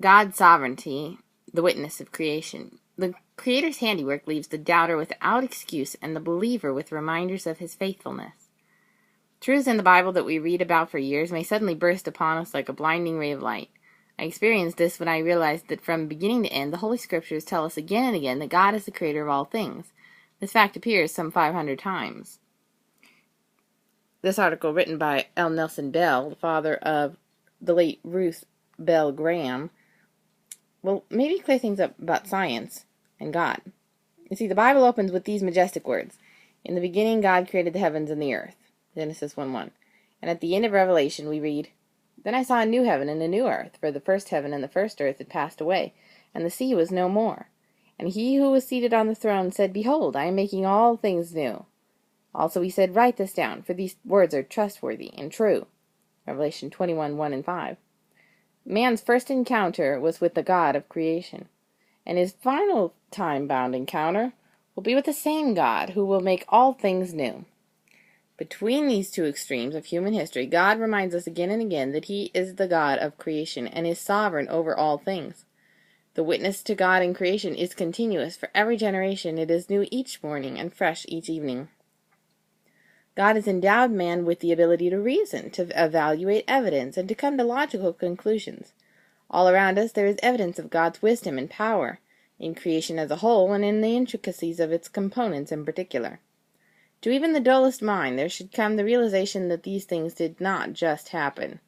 God's sovereignty, the witness of creation. The Creator's handiwork leaves the doubter without excuse and the believer with reminders of his faithfulness. Truths in the Bible that we read about for years may suddenly burst upon us like a blinding ray of light. I experienced this when I realized that from beginning to end, the Holy Scriptures tell us again and again that God is the creator of all things. This fact appears some 500 times. This article, written by L. Nelson Bell, the father of the late Ruth Bell Graham, will maybe clear things up about science and God. You see, the Bible opens with these majestic words. In the beginning, God created the heavens and the earth. Genesis 1:1. And at the end of Revelation, we read, Then I saw a new heaven and a new earth, for the first heaven and the first earth had passed away, and the sea was no more. And he who was seated on the throne said, Behold, I am making all things new. Also he said, Write this down, for these words are trustworthy and true. Revelation 21:1 and 5. Man's first encounter was with the God of creation, and his final time-bound encounter will be with the same God who will make all things new. Between these two extremes of human history, God reminds us again and again that he is the God of creation and is sovereign over all things. The witness to God in creation is continuous. For every generation it is new each morning and fresh each evening. God has endowed man with the ability to reason, to evaluate evidence, and to come to logical conclusions. All around us there is evidence of God's wisdom and power, in creation as a whole and in the intricacies of its components in particular. To even the dullest mind there should come the realization that these things did not just happen.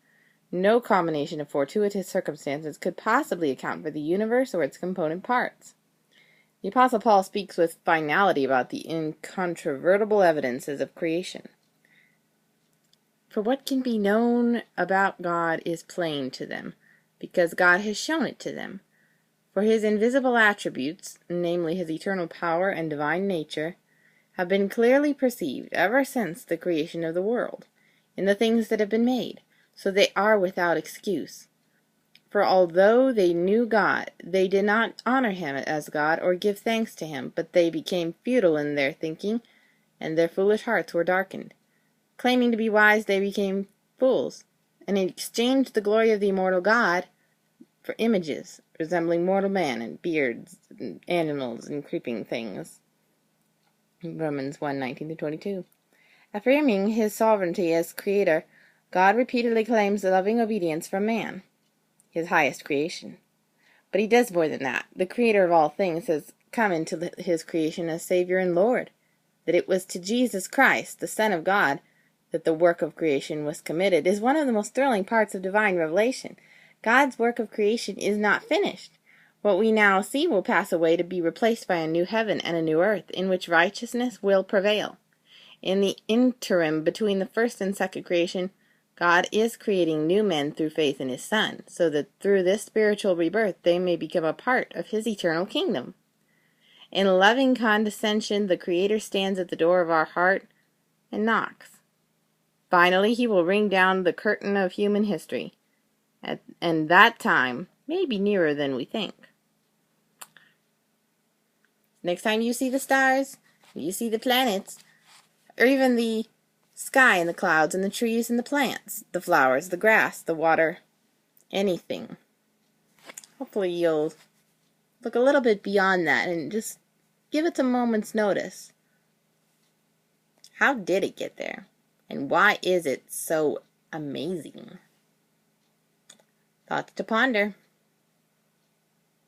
No combination of fortuitous circumstances could possibly account for the universe or its component parts. The Apostle Paul speaks with finality about the incontrovertible evidences of creation. For what can be known about God is plain to them, because God has shown it to them. For his invisible attributes, namely his eternal power and divine nature, have been clearly perceived ever since the creation of the world, in the things that have been made, so they are without excuse. For although they knew God, they did not honor him as God or give thanks to him, but they became futile in their thinking, and their foolish hearts were darkened. Claiming to be wise, they became fools, and exchanged the glory of the immortal God for images resembling mortal man and beards and animals and creeping things. Romans 1:19-22. Affirming his sovereignty as creator, God repeatedly claims loving obedience from man, his highest creation. But he does more than that. The creator of all things has come into his creation as Savior and Lord, that it was to Jesus Christ, the Son of God, that the work of creation was committed, is one of the most thrilling parts of divine revelation. God's work of creation is not finished. What we now see will pass away to be replaced by a new heaven and a new earth, in which righteousness will prevail. In the interim between the first and second creation, God is creating new men through faith in his Son, so that through this spiritual rebirth they may become a part of his eternal kingdom. In loving condescension, the Creator stands at the door of our heart and knocks. Finally, he will ring down the curtain of human history, and that time may be nearer than we think. Next time you see the stars, you see the planets, or even the sky and the clouds and the trees and the plants, the flowers, the grass, the water, anything. Hopefully you'll look a little bit beyond that and just give it a moment's notice. How did it get there? And why is it so amazing? Thoughts to ponder.